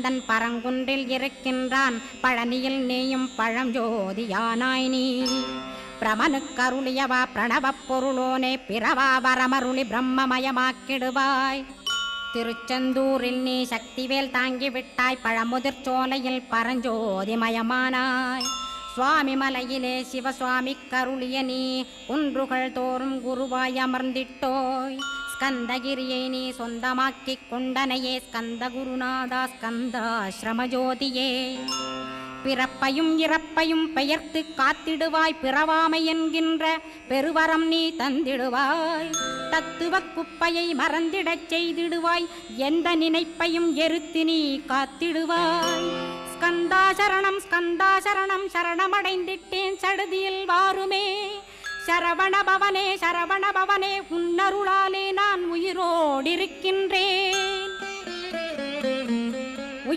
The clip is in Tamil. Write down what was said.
எந்தன் பரங்குன்றில் இருக்கின்றான் பழனியில் நீயும் பழஞ்சோதியானாய் நீ பிரமனுக்கருளியவா பிரணவப் பொருளோனே பிறவா வரமருளி பிரம்மமயமாக்கிடுவாய் திருச்செந்தூரில் நீ சக்திவேல் தாங்கிவிட்டாய் பழமுதிர் சோலையில் பரஞ்சோதிமயமானாய் சுவாமி மலையிலே சிவசுவாமி கருளிய நீ குன்றுகள் தோறும் குருவாய் அமர்ந்திட்டோய் ஸ்கந்தகிரியை நீ சொந்தமாக்கிக் கொண்டனையே ஸ்கந்த குருநாதா ஸ்கந்தாஸ்ரமஜோதியே பிறப்பையும் இறப்பையும் பெயர்த்து காத்திடுவாய் பிறவாமை என்கின்ற பெருவரம் நீ தந்திடுவாய் தத்துவ குப்பையை மறந்திடச் செய்திடுவாய் எந்த நினைப்பையும் எரித்து நீ காத்திடுவாய் ஸ்கந்தா சரணம் சரணமடைந்திட்டேன் சடுதியில் வாருமே சரவணபவனே உன்னருளாலே நான் உயிரோடிருக்கின்றேன்.